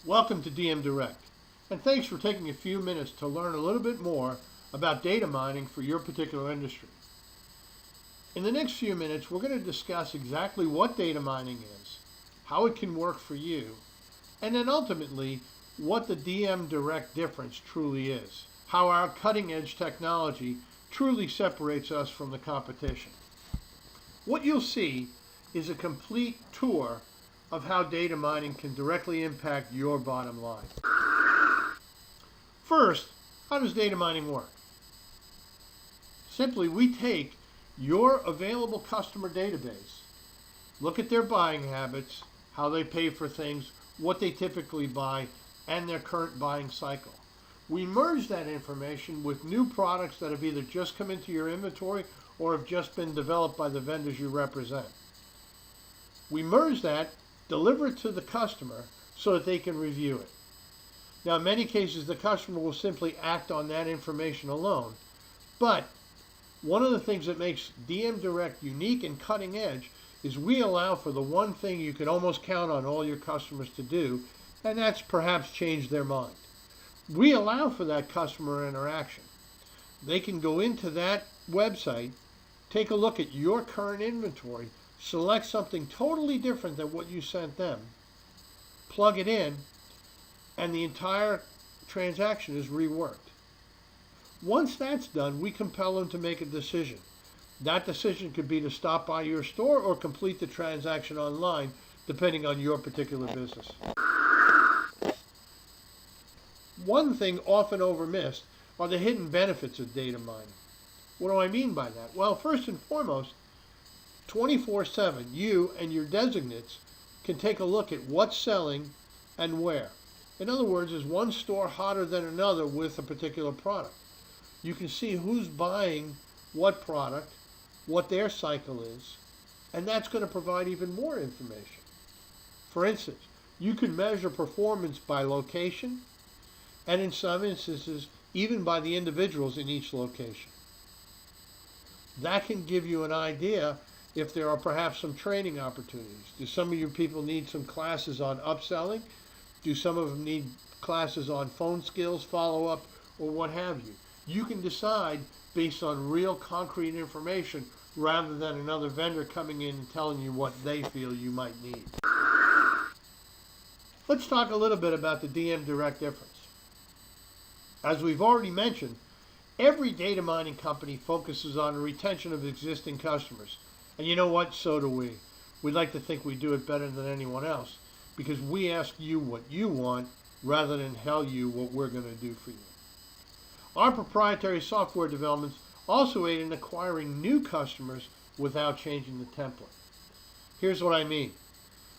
Welcome to Dmdirect, and thanks for taking a few minutes to learn a little bit more about data mining for your particular industry. In the next few minutes, we're going to discuss exactly what data mining is, how it can work for you, and then ultimately what the Dmdirect difference truly is, how our cutting-edge technology truly separates us from the competition. What you'll see is a complete tour of how data mining can directly impact your bottom line. First, how does data mining work? Simply, we take your available customer database, look at their buying habits, how they pay for things, what they typically buy, and their current buying cycle. We merge that information with new products that have either just come into your inventory or have just been developed by the vendors you represent. We merge that, deliver it to the customer so that they can review it. Now, in many cases, the customer will simply act on that information alone, but one of the things that makes Dmdirect unique and cutting edge is we allow for the one thing you can almost count on all your customers to do, and that's perhaps change their mind. We allow for that customer interaction. They can go into that website, take a look at your current inventory, select something totally different than what you sent them, plug it in, and the entire transaction is reworked. Once that's done, we compel them to make a decision. That decision could be to stop by your store or complete the transaction online, depending on your particular business. One thing often overmissed are the hidden benefits of data mining. What do I mean by that? Well, first and foremost, 24/7, you and your designates can take a look at what's selling and where. In other words, is one store hotter than another with a particular product? You can see who's buying what product, what their cycle is, and that's going to provide even more information. For instance, you can measure performance by location, and in some instances, even by the individuals in each location. That can give you an idea if there are perhaps some training opportunities. Do some of your people need some classes on upselling? Do some of them need classes on phone skills, follow-up, or what have you? You can decide based on real concrete information rather than another vendor coming in and telling you what they feel you might need. Let's talk a little bit about the Dmdirect difference. As we've already mentioned, every data mining company focuses on the retention of existing customers. And you know what? So do we. We'd like to think we do it better than anyone else because we ask you what you want rather than tell you what we're going to do for you. Our proprietary software developments also aid in acquiring new customers without changing the template. Here's what I mean.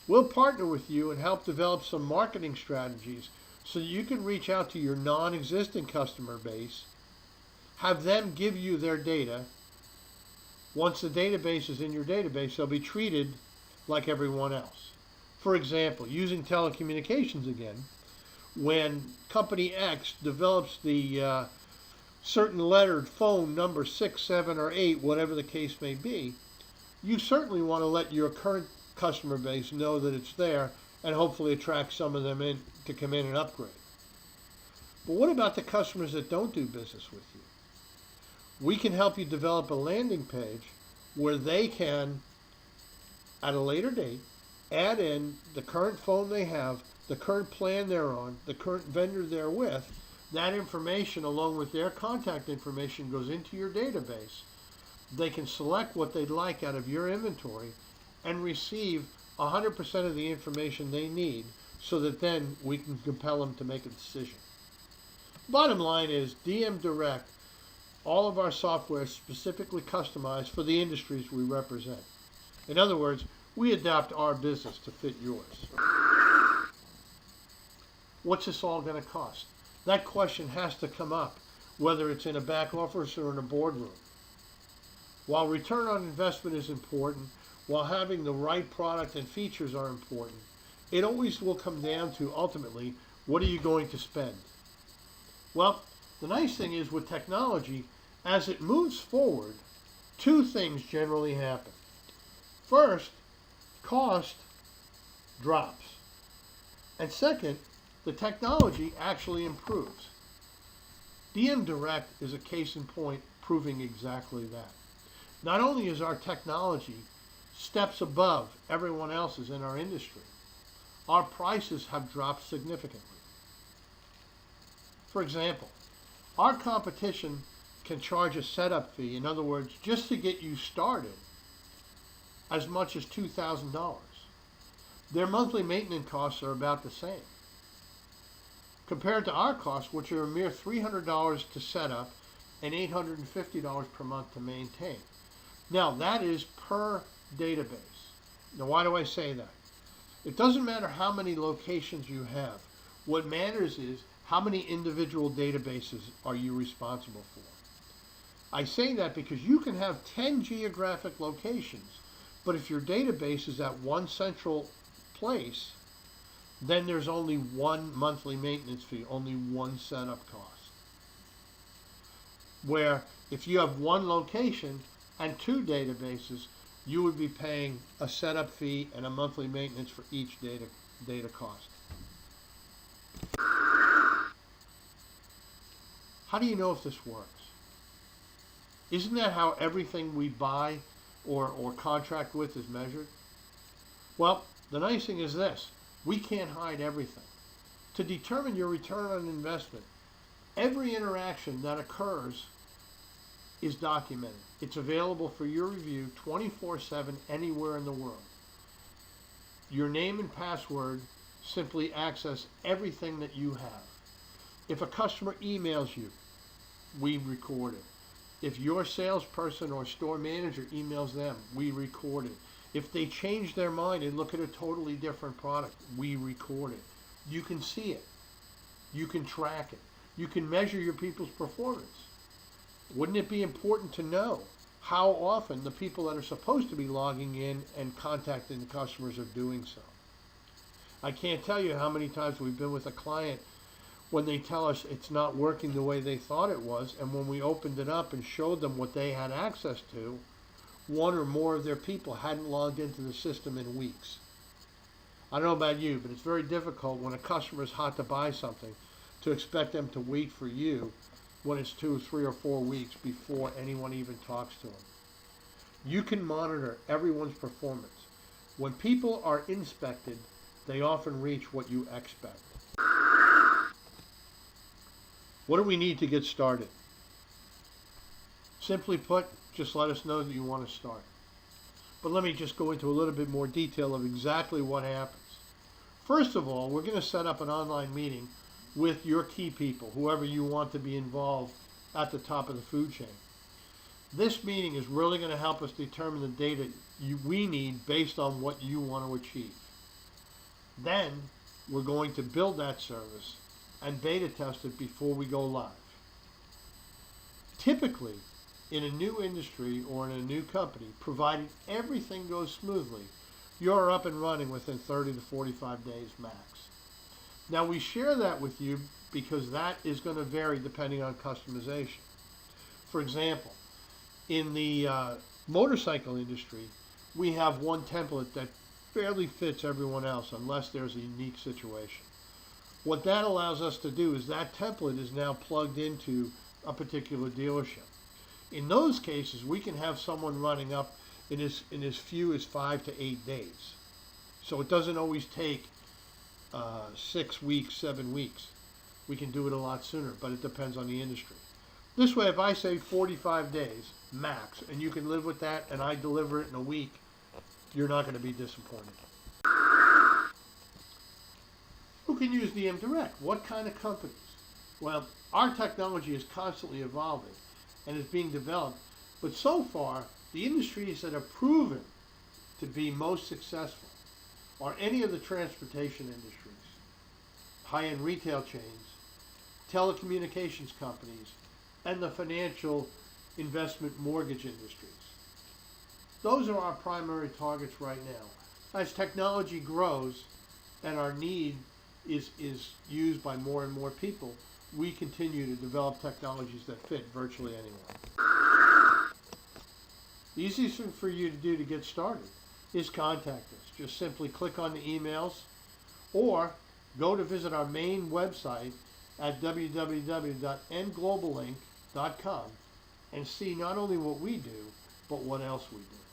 We'll partner with you and help develop some marketing strategies so that you can reach out to your non-existing customer base, have them give you their data. Once the database is in your database, they'll be treated like everyone else. For example, using telecommunications again, when company X develops the certain lettered phone number 6, 7, or 8, whatever the case may be, you certainly want to let your current customer base know that it's there and hopefully attract some of them in to come in and upgrade. But what about the customers that don't do business with you? We can help you develop a landing page where they can, at a later date, add in the current phone they have, the current plan they're on, the current vendor they're with. That information, along with their contact information, goes into your database. They can select what they'd like out of your inventory and receive 100% of the information they need so that then we can compel them to make a decision. Bottom line is Dmdirect, all of our software is specifically customized for the industries we represent. In other words, we adapt our business to fit yours. What's this all going to cost? That question has to come up, whether it's in a back office or in a boardroom. While return on investment is important, while having the right product and features are important, it always will come down to ultimately, what are you going to spend? Well, the nice thing is with technology, as it moves forward, two things generally happen. First, cost drops. And second, the technology actually improves. Dmdirect is a case in point proving exactly that. Not only is our technology steps above everyone else's in our industry, our prices have dropped significantly. For example, our competition can charge a setup fee, in other words, just to get you started, as much as $2,000. Their monthly maintenance costs are about the same. Compared to our costs, which are a mere $300 to set up and $850 per month to maintain. Now, that is per database. Now, why do I say that? It doesn't matter how many locations you have. What matters is how many individual databases are you responsible for. I say that because you can have 10 geographic locations, but if your database is at one central place, then there's only one monthly maintenance fee, only one setup cost. Where if you have one location and two databases, you would be paying a setup fee and a monthly maintenance for each data cost. How do you know if this works? Isn't that how everything we buy or contract with is measured? Well, the nice thing is this. We can't hide everything. To determine your return on investment, every interaction that occurs is documented. It's available for your review 24/7 anywhere in the world. Your name and password simply access everything that you have. If a customer emails you, we record it. If your salesperson or store manager emails them, we record it. If they change their mind and look at a totally different product, we record it. You can see it. You can track it. You can measure your people's performance. Wouldn't it be important to know how often the people that are supposed to be logging in and contacting the customers are doing so? I can't tell you how many times we've been with a client when they tell us it's not working the way they thought it was, and when we opened it up and showed them what they had access to, one or more of their people hadn't logged into the system in weeks. I don't know about you, but it's very difficult when a customer is hot to buy something to expect them to wait for you when it's 2, 3, or 4 weeks before anyone even talks to them. You can monitor everyone's performance. When people are inspected, they often reach what you expect. What do we need to get started? Simply put, just let us know that you want to start. But let me just go into a little bit more detail of exactly what happens. First of all, we're going to set up an online meeting with your key people, whoever you want to be involved at the top of the food chain. This meeting is really going to help us determine the data we need based on what you want to achieve. Then we're going to build that service and beta test it before we go live. Typically, in a new industry or in a new company, provided everything goes smoothly, you're up and running within 30 to 45 days max. Now, we share that with you because that is going to vary depending on customization. For example, in the motorcycle industry, we have one template that fairly fits everyone else unless there's a unique situation. What that allows us to do is that template is now plugged into a particular dealership. In those cases, we can have someone running up in as few as 5 to 8 days. So it doesn't always take 6 weeks, 7 weeks. We can do it a lot sooner, but it depends on the industry. This way, if I say 45 days max, and you can live with that, and I deliver it in a week, you're not going to be disappointed. Who can use Dmdirect? What kind of companies? Well, our technology is constantly evolving and is being developed, but so far, the industries that have proven to be most successful are any of the transportation industries, high-end retail chains, telecommunications companies, and the financial investment mortgage industries. Those are our primary targets right now. As technology grows and our need is used by more and more people, we continue to develop technologies that fit virtually anyone. The easiest thing for you to do to get started is contact us. Just simply click on the emails, or go to visit our main website at www.nglobalinc.com and see not only what we do, but what else we do.